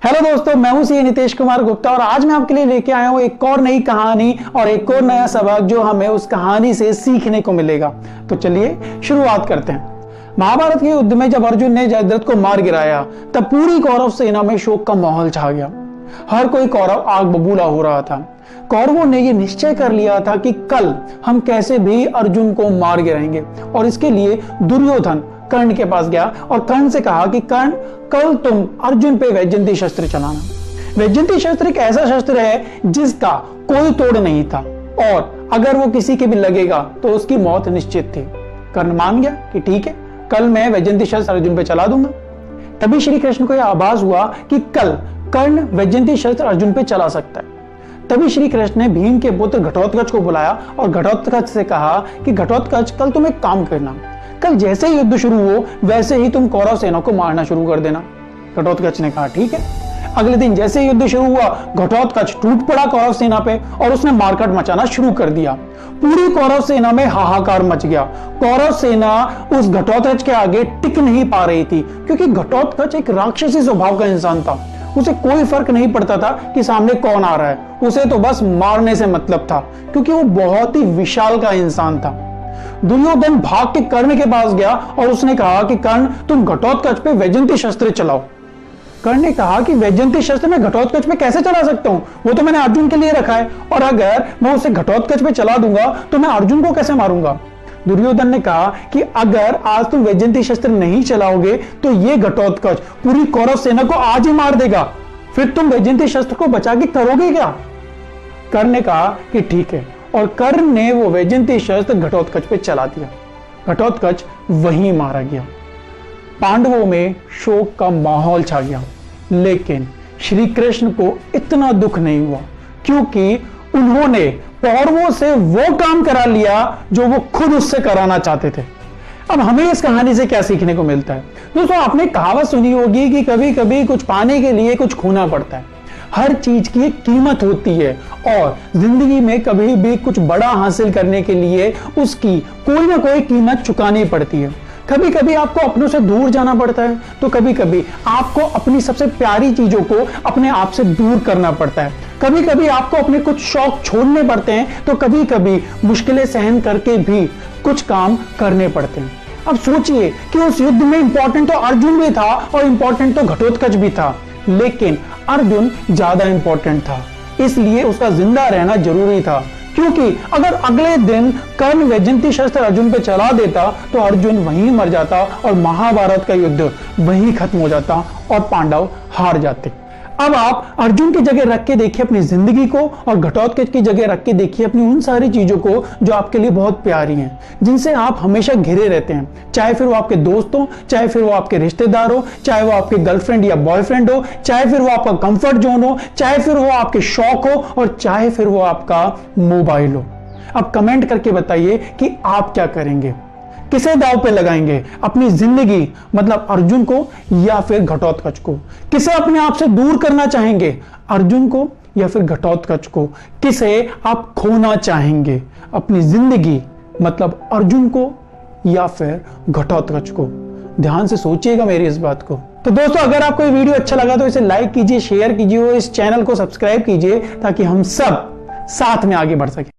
Hello दोस्तों, मैं हूं सी नितेश कुमार गुप्ता और आज मैं आपके लिए लेके आया हूं एक और नई कहानी और एक और नया सबक जो हमें उस कहानी से सीखने को मिलेगा। तो चलिए शुरुआत करते हैं। महाभारत के युद्ध में जब अर्जुन ने जयद्रथ को मार गिराया तब पूरी कौरव सेना में शोक का माहौल छा गया। हर कोई कौरव आग बबूला हो रहा था। कौरवों ने यह निश्चय कर लिया था कि कल हम कैसे भी अर्जुन को मार गिराएंगे और इसके लिए दुर्योधन कर्ण के पास गया और कर्ण से कहा कि कर्ण, कल तुम अर्जुन पे वैजयंती शस्त्र चलाना। वैजयंती शस्त्र एक ऐसा शस्त्र है जिसका कोई तोड़ नहीं था और अगर वो किसी के भी लगेगा तो उसकी मौत निश्चित थी। कर्ण मान गया कि ठीक है, कल मैं वैजयंती शस्त्र अर्जुन पे चला दूंगा। तभी श्री कृष्ण को यह आभास हुआ कि कल कर्ण वैजयंती शस्त्र अर्जुन पे चला सकता है। तभी श्री कृष्ण ने भीम के पुत्र घटोत्कच को बुलाया और घटोत्कच से कहा कि घटोत्कच, कल तुम एक काम करना, कल जैसे ही युद्ध शुरू हो वैसे ही तुम कौरव सेना को मारना शुरू कर देना। घटोत्कच ने कहा ठीक है। अगले दिन जैसे युद्ध शुरू हुआ घटोत्कच टूट पड़ा कौरव सेना पे और उसने मारकाट मचाना शुरू कर दिया। पूरी कौरव सेना में हाहाकार मच गया। कौरव सेना उस घटोत्कच के आगे टिक नहीं पा रही थी क्योंकि घटोत्कच एक राक्षसी स्वभाव का इंसान था। उसे कोई फर्क नहीं पड़ता था कि सामने कौन आ रहा है, उसे तो बस मारने से मतलब था क्योंकि वो बहुत ही विशाल का इंसान था। दुर्योधन भाग के कर्ण के पास गया और उसने कहा कि कर्ण, तुम घटोत्कच पे वैजयंती शस्त्र चलाओ। कर्ण ने कहा कि वैजयंती शस्त्र मैं घटोत्कच पे कैसे चला सकता हूं, वो तो मैंने अर्जुन के लिए रखा है और अगर मैं उसे घटोत्कच पे चला दूंगा तो मैं अर्जुन को कैसे मारूंगा। दुर्योधन ने कहा कि अगर आज तुम वैजयंती शस्त्र नहीं चलाओगे तो ये घटोत्कच पूरी कौरव सेना को आज ही मार देगा, फिर तुम वैजयंती शस्त्र को बचा के करोगे क्या। कर्ण ने कहा कि ठीक है और कर्ण ने वो वैजयंती शस्त्र घटोत्कच पे चला दिया। घटोत्कच वहीं मारा गया। पांडवों में शोक का माहौल छा गया, लेकिन श्री कृष्ण को इतना दुख नहीं हुआ क्योंकि उन्होंने कौरवों से वो काम करा लिया जो वो खुद उससे कराना चाहते थे। अब हमें इस कहानी से क्या सीखने को मिलता है दोस्तों? आपने कहावत सुनी होगी कि कभी कभी कुछ पाने के लिए कुछ खोना पड़ता है। हर चीज की एक कीमत होती है और जिंदगी में कभी भी कुछ बड़ा हासिल करने के लिए उसकी कोई ना कोई कीमत चुकानी पड़ती है। कभी कभी आपको अपनों से दूर जाना पड़ता है तो कभी कभी आपको अपनी सबसे प्यारी चीजों को अपने आप से दूर करना पड़ता है। कभी कभी आपको अपने कुछ शौक छोड़ने पड़ते हैं तो कभी कभी मुश्किलें सहन करके भी कुछ काम करने पड़ते हैं। अब सोचिए कि उस युद्ध में इंपॉर्टेंट तो अर्जुन भी था और इंपॉर्टेंट तो घटोत्कच भी था, लेकिन अर्जुन ज्यादा इंपॉर्टेंट था, इसलिए उसका जिंदा रहना जरूरी था। क्योंकि अगर अगले दिन कर्ण वैजयंती शस्त्र अर्जुन पे चला देता तो अर्जुन वहीं मर जाता और महाभारत का युद्ध वहीं खत्म हो जाता और पांडव हार जाते। अब आप अर्जुन की जगह रख के देखिए अपनी जिंदगी को और घटोत्कच की जगह रख के देखिए अपनी उन सारी चीजों को जो आपके लिए बहुत प्यारी हैं, जिनसे आप हमेशा घिरे रहते हैं, चाहे फिर वो आपके दोस्त हो, चाहे फिर वो आपके रिश्तेदार हो, चाहे वो आपके गर्लफ्रेंड या बॉयफ्रेंड हो, चाहे फिर वो आपका कंफर्ट जोन हो, चाहे फिर वो आपके शौक हो और चाहे फिर वो आपका मोबाइल हो। अब कमेंट करके बताइए कि आप क्या करेंगे, किसे दांव पे लगाएंगे, अपनी जिंदगी मतलब अर्जुन को या फिर घटोत्कच को। किसे अपने आप से दूर करना चाहेंगे, अर्जुन को या फिर घटोत्कच को। किसे आप खोना चाहेंगे, अपनी जिंदगी मतलब अर्जुन को या फिर घटोत्कच को। ध्यान से सोचिएगा मेरी इस बात को। तो दोस्तों, अगर आपको ये वीडियो अच्छा लगा तो इसे लाइक कीजिए, शेयर कीजिए और इस चैनल को सब्सक्राइब कीजिए ताकि हम सब साथ में आगे बढ़ सके।